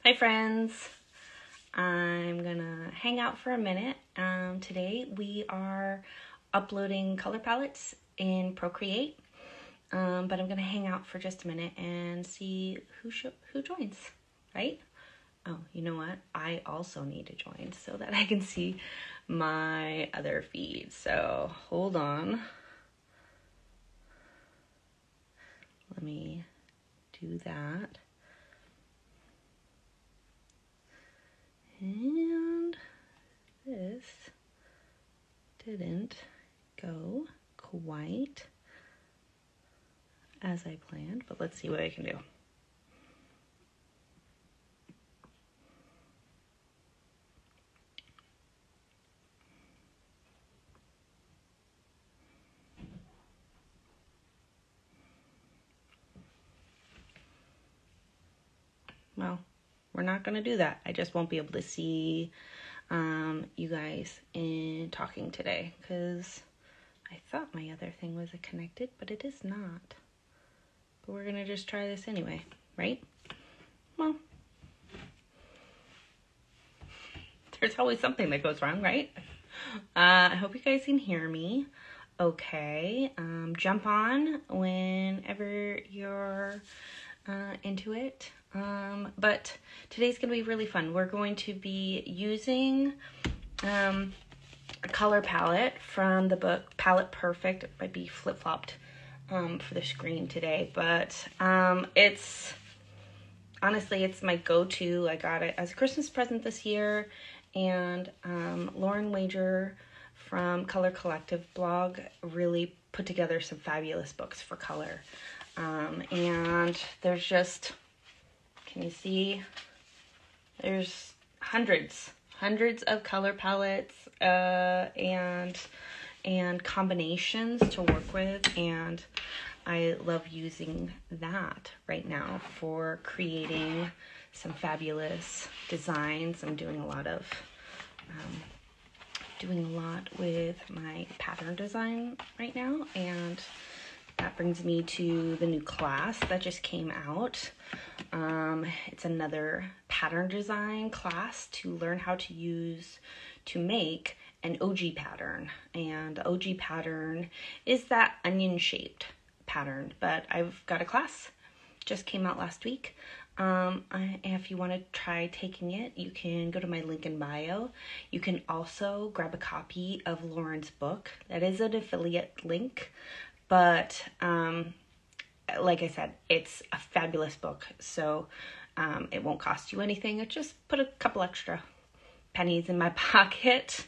Hi friends, I'm gonna hang out for a minute. Today we are uploading color palettes in Procreate, but I'm gonna hang out for just a minute and see who joins, right? Oh, you know what? I also need to join so that I can see my other feed. So hold on. Let me do that. And this didn't go quite as I planned, but let's see what I can do. Well, we're not going to do that. I just won't be able to see you guys in talking today because I thought my other thing was connected, but it is not. But we're going to just try this anyway, right? Well, there's always something that goes wrong, right? I hope you guys can hear me. Okay, jump on whenever you're into it. But today's going to be really fun. We're going to be using a color palette from the book Palette Perfect. It might be flip-flopped for the screen today, but honestly, it's my go-to. I got it as a Christmas present this year, and Lauren Wager from Color Collective blog really put together some fabulous books for color. And there's just, can you see? There's hundreds of color palettes and combinations to work with, and I love using that right now for creating some fabulous designs. I'm doing a lot with my pattern design right now, and that brings me to the new class that just came out. It's another pattern design class to learn how to make an Ogee pattern. And the Ogee pattern is that onion-shaped pattern, but I've got a class, just came out last week. If you want to try taking it, you can go to my link in bio. You can also grab a copy of Lauren's book. That is an affiliate link, but like I said, it's a fabulous book, so it won't cost you anything. It just put a couple extra pennies in my pocket,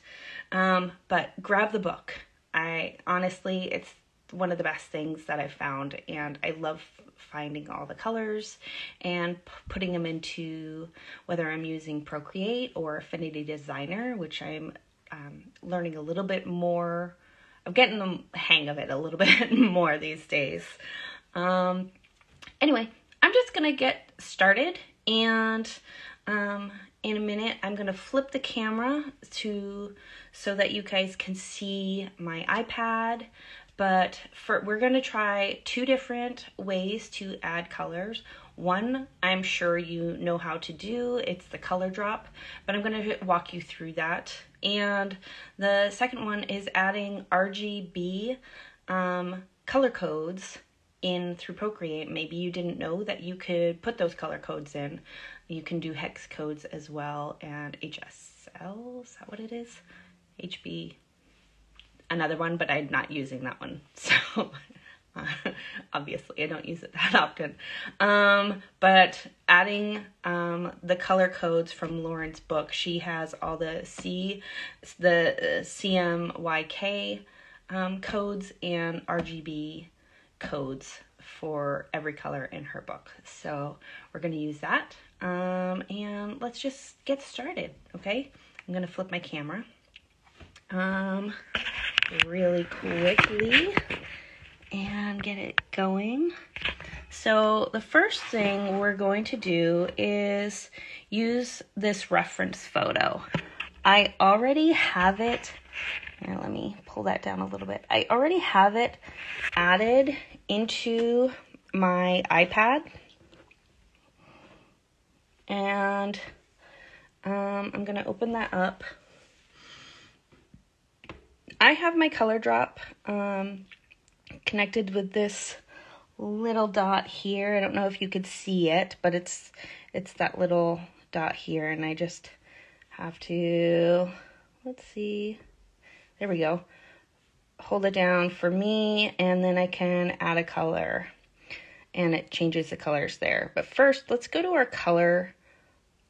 but grab the book. Honestly, it's one of the best things that I've found, and I love finding all the colors and putting them into, whether I'm using Procreate or Affinity Designer, which I'm learning a little bit more. I'm getting the hang of it a little bit more these days. Anyway, I'm just gonna get started, and in a minute I'm gonna flip the camera so that you guys can see my iPad. But we're going to try two different ways to add colors. One, I'm sure you know how to do. It's the color drop, but I'm going to walk you through that. And the second one is adding RGB color codes in through Procreate. Maybe you didn't know that you could put those color codes in. You can do hex codes as well, and HSL, is that what it is? HB. Another one, but I'm not using that one, so obviously I don't use it that often. But adding the color codes from Lauren's book, she has all the CMYK codes and RGB codes for every color in her book. So we're going to use that, and let's just get started, okay? I'm going to flip my camera really quickly and get it going. So the first thing we're going to do is use this reference photo. I already have it. Here, let me pull that down a little bit. I already have it added into my iPad. And I'm gonna open that up. I have my color drop connected with this little dot here. I don't know if you could see it, but it's that little dot here, and I just have to, let's see, there we go, hold it down for me, and then I can add a color, and it changes the colors there. But first, let's go to our color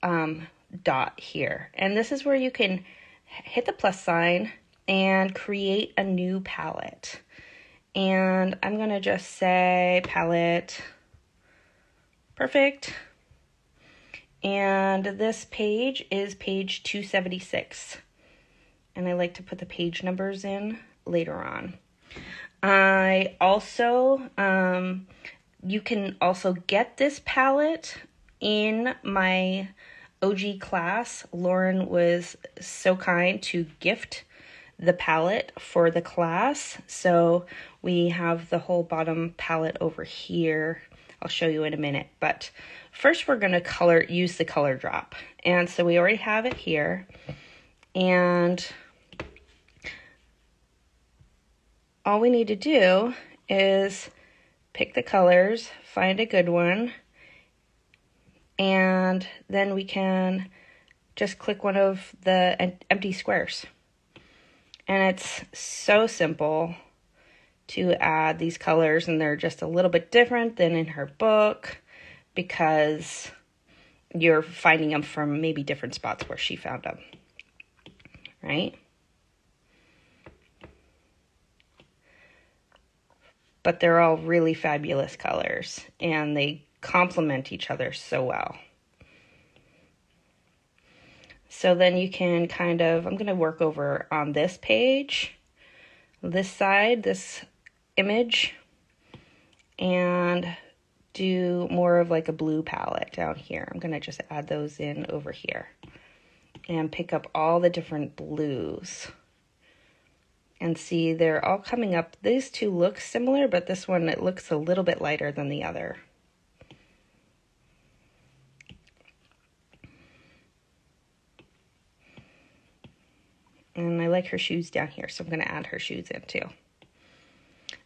dot here, and this is where you can hit the plus sign and create a new palette. And I'm gonna just say palette, perfect. And this page is page 276. And I like to put the page numbers in later on. I also, you can also get this palette in my Ogee class. Lauren was so kind to gift the palette for the class. So we have the whole bottom palette over here. I'll show you in a minute, but first we're going to use the color drop. And so we already have it here. And all we need to do is pick the colors, find a good one, and then we can just click one of the empty squares. And it's so simple to add these colors, and they're just a little bit different than in her book because you're finding them from maybe different spots where she found them, right? But they're all really fabulous colors, and they complement each other so well. So then you can kind of, I'm going to work over on this page, this side, this image, and do more of like a blue palette down here. I'm going to just add those in over here and pick up all the different blues. And see, they're all coming up. These two look similar, but this one, it looks a little bit lighter than the other. And I like her shoes down here, so I'm going to add her shoes in too.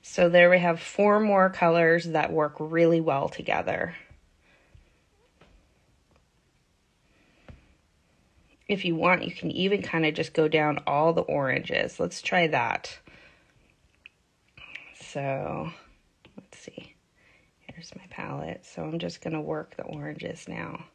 So there we have 4 more colors that work really well together. If you want, you can even kind of just go down all the oranges. Let's try that. So let's see. Here's my palette. So I'm just going to work the oranges now.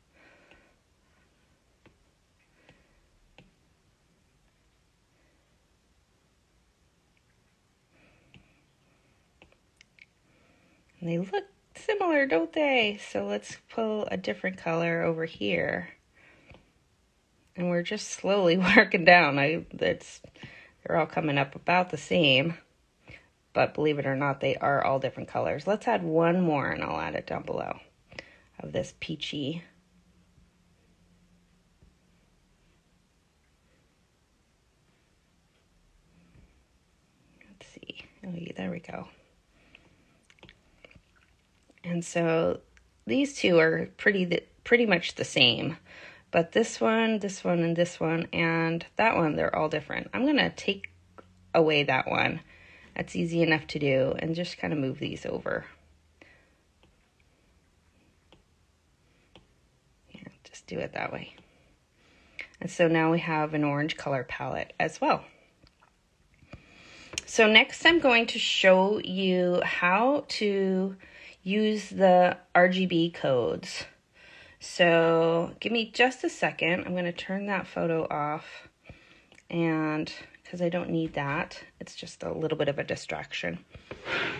And they look similar, don't they? So let's pull a different color over here. And we're just slowly working down. They're all coming up about the same. But believe it or not, they are all different colors. Let's add one more, and I'll add it down below, of this peachy. Let's see. Oh, yeah, there we go. And so these two are pretty much the same. But this one, and this one, and that one, they're all different. I'm going to take away that one. That's easy enough to do. And just kind of move these over. Here, just do it that way. And so now we have an orange color palette as well. So next I'm going to show you how to use the RGB codes. So give me just a second. I'm going to turn that photo off, and because I don't need that, it's just a little bit of a distraction.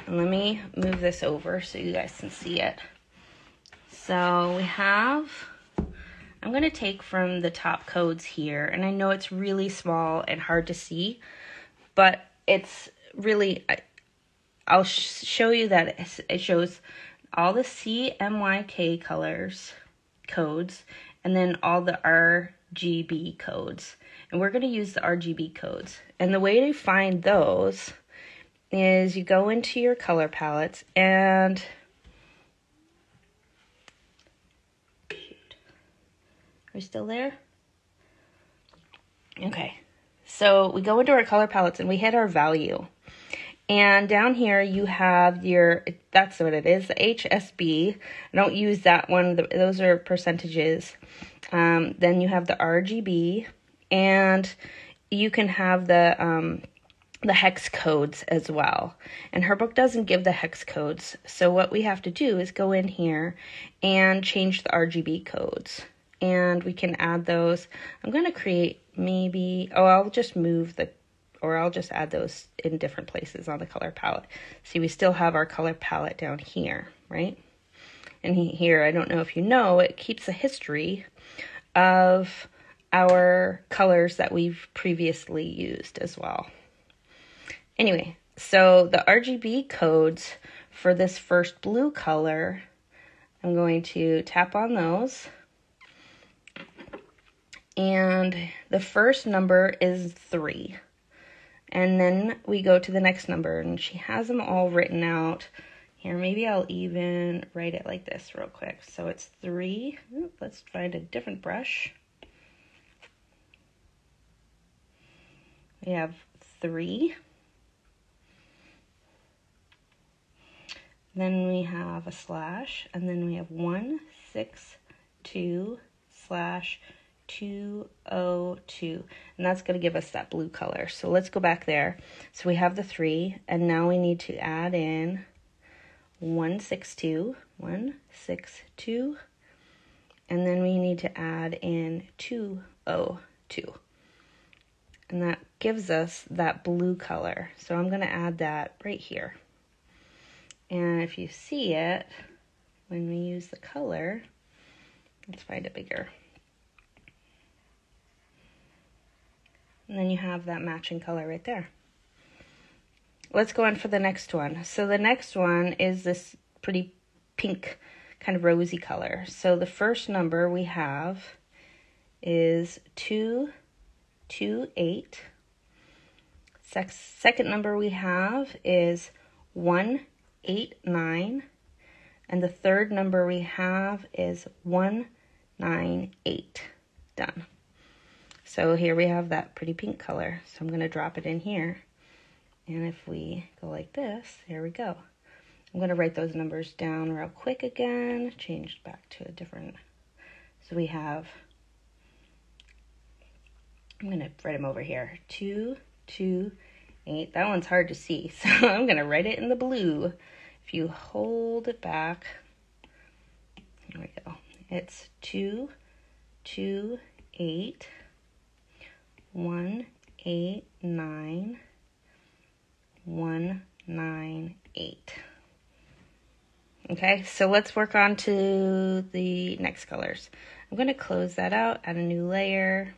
And let me move this over so you guys can see it. So we have, I'm going to take from the top codes here, and I know it's really small and hard to see, but it's really, I'll show you that it shows all the CMYK codes, and then all the RGB codes. And we're going to use the RGB codes. And the way to find those is you go into your color palettes and we still there? Okay. So we go into our color palettes and we hit our value. And down here you have your, that's what it is, the HSB. I don't use that one. Those are percentages. Then you have the RGB, and you can have the hex codes as well. And her book doesn't give the hex codes. So what we have to do is go in here and change the RGB codes. And we can add those. I'm going to create maybe, I'll just add those in different places on the color palette. See, we still have our color palette down here, right? And here, I don't know if you know, it keeps a history of our colors that we've previously used as well. Anyway, so the RGB codes for this first blue color, I'm going to tap on those. And the first number is 3. And then we go to the next number, and she has them all written out. Here, maybe I'll even write it like this real quick. So it's 3. Let's find a different brush. We have 3. Then we have a slash, and then we have 162/202, and that's going to give us that blue color. So let's go back there. So we have the 3, and now we need to add in 162, and then we need to add in 202. And that gives us that blue color. So I'm going to add that right here. And if you see it, when we use the color, let's find it bigger. And then you have that matching color right there. Let's go on for the next one. So the next one is this pretty pink, kind of rosy color. So the first number we have is 228. Second number we have is 189. And the third number we have is 198. Done. So here we have that pretty pink color. So I'm going to drop it in here. And if we go like this, here we go. I'm going to write those numbers down real quick again. Change back to a different. So we have, I'm going to write them over here. 228. That one's hard to see. So I'm going to write it in the blue. If you hold it back, here we go. It's 228, 189, 198. Okay, so let's work on to the next colors. I'm going to close that out, add a new layer,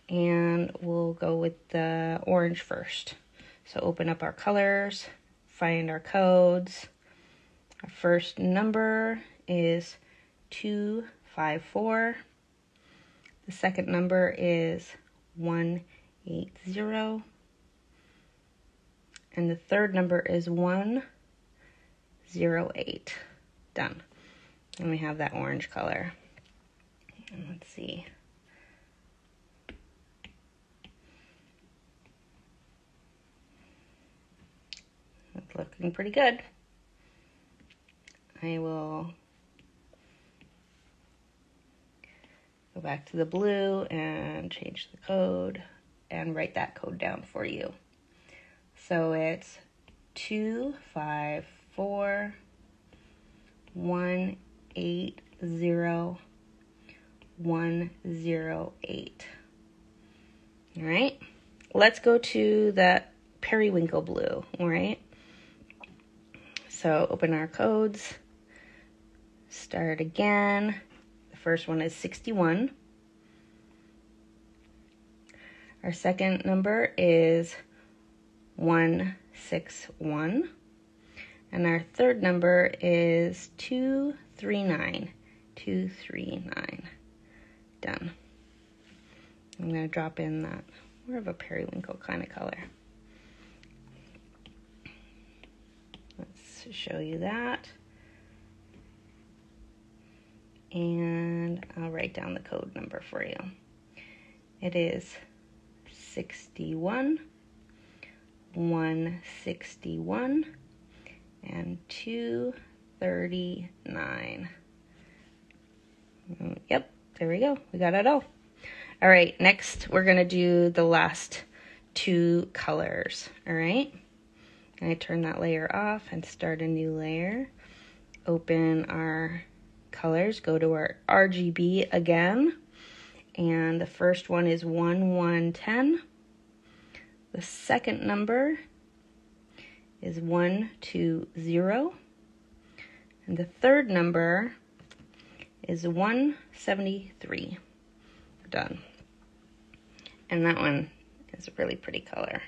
and we'll go with the orange first. So open up our colors, find our codes. Our first number is 254. The second number is 180. And the third number is 108. Done. And we have that orange color. And let's see. It's looking pretty good. I will go back to the blue and change the code and write that code down for you. So it's 254 180 108. All right. Let's go to that periwinkle blue. All right. So open our codes. Start again. The first one is 61. Our second number is 161. And our third number is 239. 239. Done. I'm going to drop in that more of a periwinkle kind of color. Let's show you that. And and I'll write down the code number for you. It is 61, 161, and 239. Yep, there we go. We got it all. All right, next we're going to do the last two colors. All right, and I turn that layer off and start a new layer. Open our colors, go to our RGB again, and the first one is 1110. The second number is 120, and the third number is 173. We're done. And that one is a really pretty color.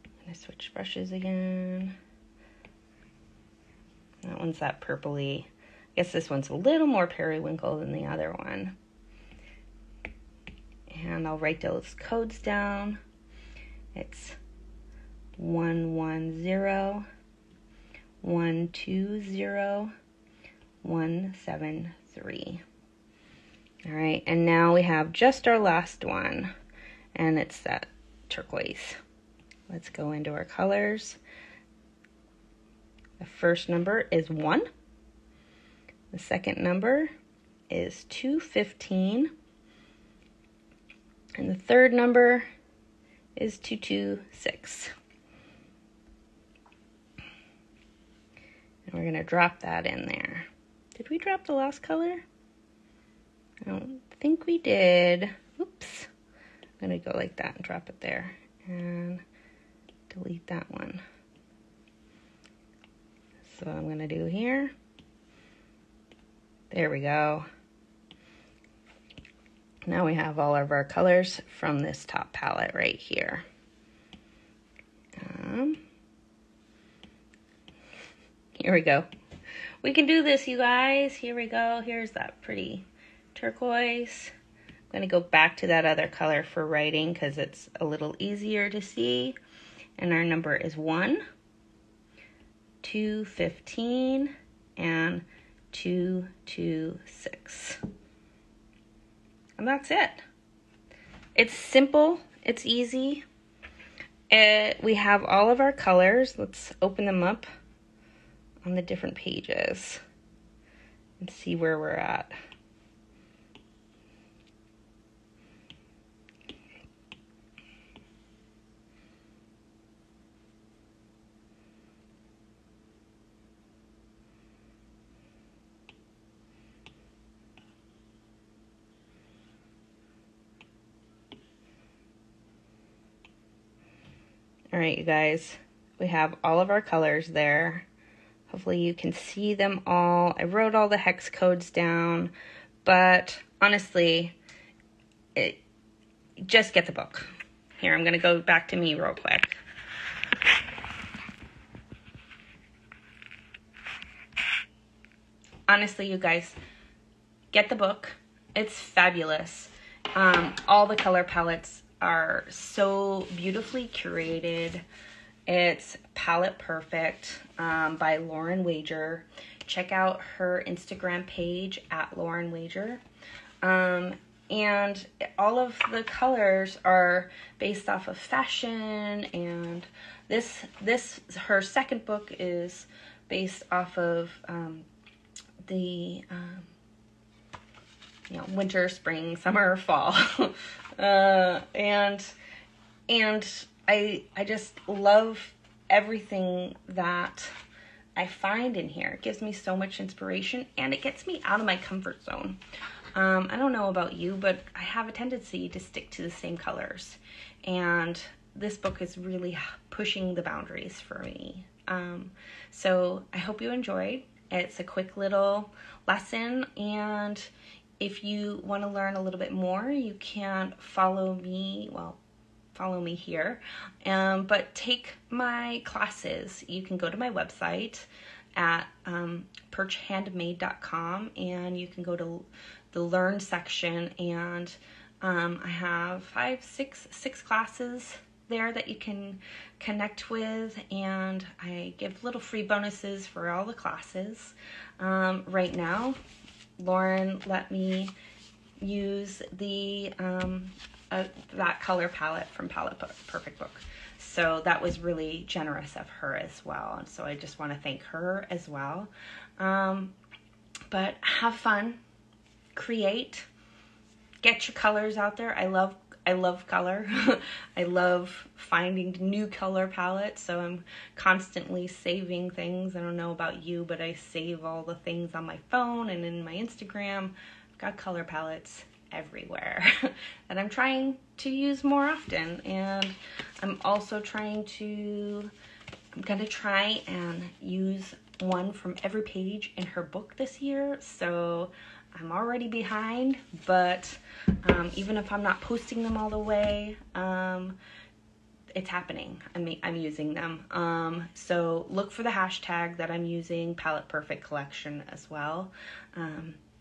I'm gonna switch brushes again. That one's that purpley. I guess this one's a little more periwinkle than the other one. And I'll write those codes down. It's 110, 120, 173. All right, and now we have just our last one, and it's that turquoise. Let's go into our colors. The first number is 1. The second number is 215. And the third number is 226. And we're going to drop that in there. Did we drop the last color? I don't think we did. Oops. I'm going to go like that and drop it there. And delete that one. So what I'm going to do here. There we go. Now we have all of our colors from this top palette right here. Here we go. We can do this, you guys. Here we go. Here's that pretty turquoise. I'm going to go back to that other color for writing because it's a little easier to see. And our number is 1, 215, and 226. And that's it. It's simple. It's easy. We have all of our colors. Let's open them up on the different pages and see where we're at. All right, you guys, we have all of our colors there. Hopefully you can see them all. I wrote all the hex codes down, but honestly, just get the book. Here, I'm gonna go back to me real quick. Honestly, you guys, get the book. It's fabulous. All the color palettes are so beautifully curated. It's Palette Perfect by Lauren Wager. Check out her Instagram page at Lauren Wager. And all of the colors are based off of fashion, and her second book is based off of the winter, spring, summer, fall. And I just love everything that I find in here. It gives me so much inspiration, and it gets me out of my comfort zone. I don't know about you, but I have a tendency to stick to the same colors, and this book is really pushing the boundaries for me. So I hope you enjoyed. It's a quick little lesson, and if you want to learn a little bit more, you can follow me here, but take my classes. You can go to my website at perchhandmade.com, and you can go to the Learn section, and I have six classes there that you can connect with, and I give little free bonuses for all the classes. Right now, Lauren let me use the that color palette from Palette Perfect Book. So that was really generous of her as well. And so I just want to thank her as well. But have fun, create, get your colors out there. I love color. I love finding new color palettes. So I'm constantly saving things. I don't know about you, but I save all the things on my phone and in my Instagram. I've got color palettes everywhere that I'm trying to use more often. And I'm also I'm gonna try and use one from every page in her book this year. So I'm already behind, but even if I'm not posting them all the way, it's happening. I'm using them. So look for the hashtag that I'm using, Palette Perfect Collection as well.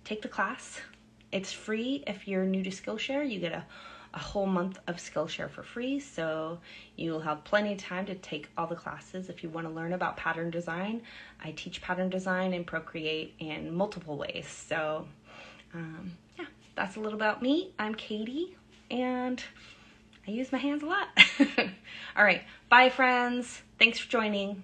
Take the class. It's free. If you're new to Skillshare, you get a whole month of Skillshare for free. So you'll have plenty of time to take all the classes if you want to learn about pattern design. I teach pattern design and Procreate in multiple ways. So yeah, that's a little about me. I'm Katie, and I use my hands a lot. All right, bye friends. Thanks for joining.